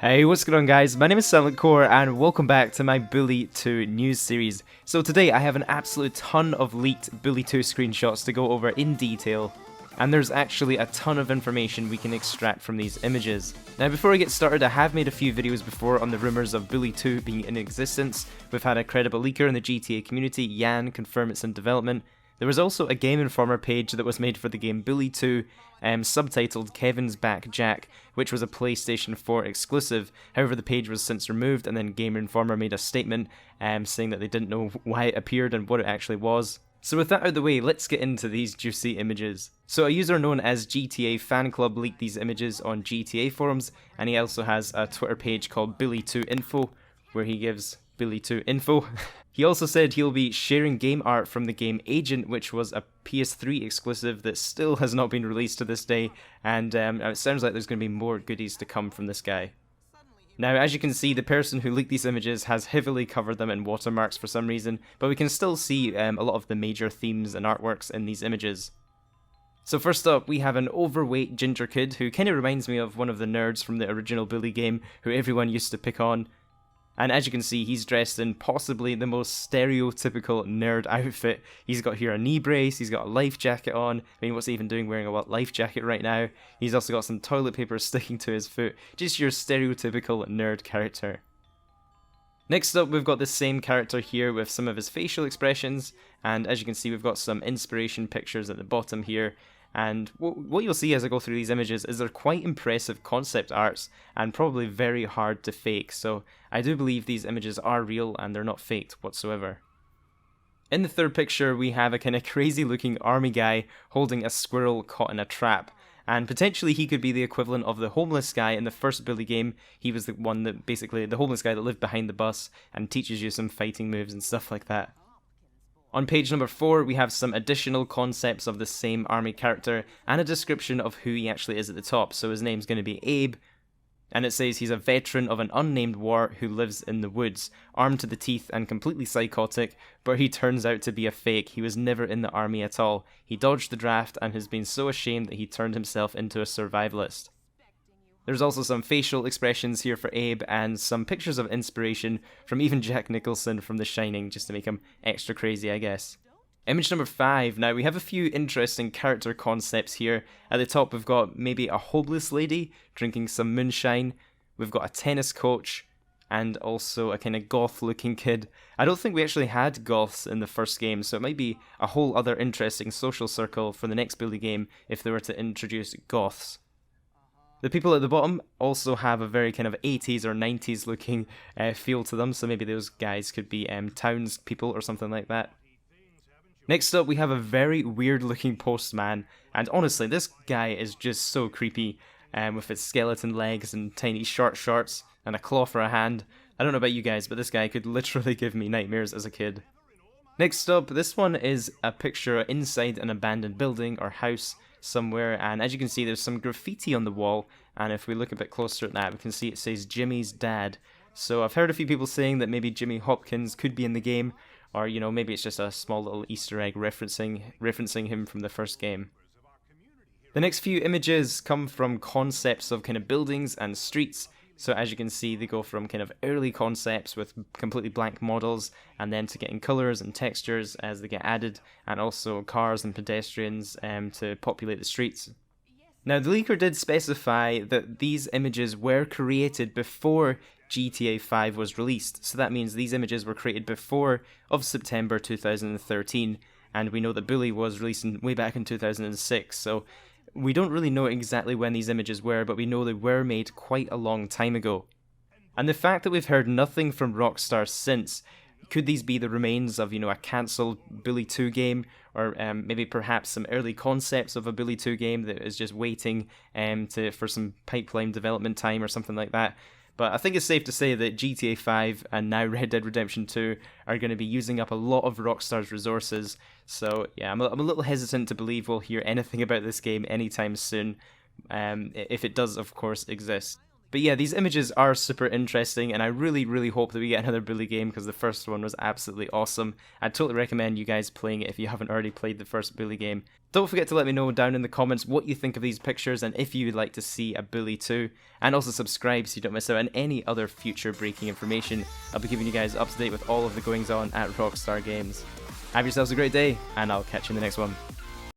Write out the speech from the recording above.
Hey, what's going on guys? My name is Silent Core and welcome back to my Bully 2 news series. So today I have an absolute ton of leaked Bully 2 screenshots to go over in detail, and there's actually a ton of information we can extract from these images. Now before I get started, I have made a few videos before on the rumours of Bully 2 being in existence. We've had a credible leaker in the GTA community, Yan, confirm it's in development. There was also a Game Informer page that was made for the game Bully 2, subtitled Kevin's Back Jack, which was a PlayStation 4 exclusive. However, the page was since removed, and then Game Informer made a statement saying that they didn't know why it appeared and what it actually was. So with that out of the way, let's get into these juicy images. So a user known as GTA Fan Club leaked these images on GTA forums, and he also has a Twitter page called Bully2Info, where he gives Bully2 info. He also said he'll be sharing game art from the game Agent, which was a PS3 exclusive that still has not been released to this day, and it sounds like there's going to be more goodies to come from this guy. Now, as you can see, the person who leaked these images has heavily covered them in watermarks for some reason, but we can still see a lot of the major themes and artworks in these images. So first up, we have an overweight ginger kid who kind of reminds me of one of the nerds from the original Bully game who everyone used to pick on. And as you can see, he's dressed in possibly the most stereotypical nerd outfit. He's got here a knee brace, he's got a life jacket on. I mean, what's he even doing wearing a life jacket right now? He's also got some toilet paper sticking to his foot. Just your stereotypical nerd character. Next up, we've got the same character here with some of his facial expressions. And as you can see, we've got some inspiration pictures at the bottom here. And what you'll see as I go through these images is they're quite impressive concept arts and probably very hard to fake, so I do believe these images are real and they're not faked whatsoever. In the third picture we have a kind of crazy looking army guy holding a squirrel caught in a trap, and potentially he could be the equivalent of the homeless guy in the first Bully game. He was the one that basically, the homeless guy that lived behind the bus and teaches you some fighting moves and stuff like that. On page number 4, we have some additional concepts of the same army character and a description of who he actually is at the top. So his name's going to be Abe, and it says he's a veteran of an unnamed war who lives in the woods, armed to the teeth and completely psychotic, but he turns out to be a fake. He was never in the army at all. He dodged the draft and has been so ashamed that he turned himself into a survivalist. There's also some facial expressions here for Abe and some pictures of inspiration from even Jack Nicholson from The Shining, just to make him extra crazy, I guess. Image number 5. Now we have a few interesting character concepts here. At the top we've got maybe a homeless lady drinking some moonshine. We've got a tennis coach and also a kind of goth looking kid. I don't think we actually had goths in the first game, so it might be a whole other interesting social circle for the next Bully game if they were to introduce goths. The people at the bottom also have a very kind of 80s or 90s looking feel to them, so maybe those guys could be townspeople or something like that. Next up, we have a very weird looking postman, and honestly, this guy is just so creepy, with his skeleton legs and tiny short shorts and a claw for a hand. I don't know about you guys, but this guy could literally give me nightmares as a kid. Next up, this one is a picture inside an abandoned building or house somewhere, and as you can see there's some graffiti on the wall, and if we look a bit closer at that we can see it says Jimmy's dad. So I've heard a few people saying that maybe Jimmy Hopkins could be in the game, or you know, maybe it's just a small little Easter egg referencing him from the first game. The next few images come from concepts of kind of buildings and streets. So as you can see, they go from kind of early concepts with completely blank models, and then to getting colours and textures as they get added, and also cars and pedestrians to populate the streets. Now the leaker did specify that these images were created before GTA 5 was released, so that means these images were created before of September 2013, and we know that Bully was released way back in 2006, so we don't really know exactly when these images were, but we know they were made quite a long time ago. And the fact that we've heard nothing from Rockstar since, could these be the remains of, you know, a cancelled Bully 2 game, or maybe perhaps some early concepts of a Bully 2 game that is just waiting for some pipeline development time or something like that? But I think it's safe to say that GTA 5 and now Red Dead Redemption 2 are going to be using up a lot of Rockstar's resources. So yeah, I'm a little hesitant to believe we'll hear anything about this game anytime soon, if it does of course exist. But yeah, these images are super interesting, and I really hope that we get another Bully game, because the first one was absolutely awesome. I'd totally recommend you guys playing it if you haven't already played the first Bully game. Don't forget to let me know down in the comments what you think of these pictures, and if you would like to see a Bully 2, and also subscribe so you don't miss out on any other future breaking information. I'll be keeping you guys up to date with all of the goings on at Rockstar Games. Have yourselves a great day, and I'll catch you in the next one.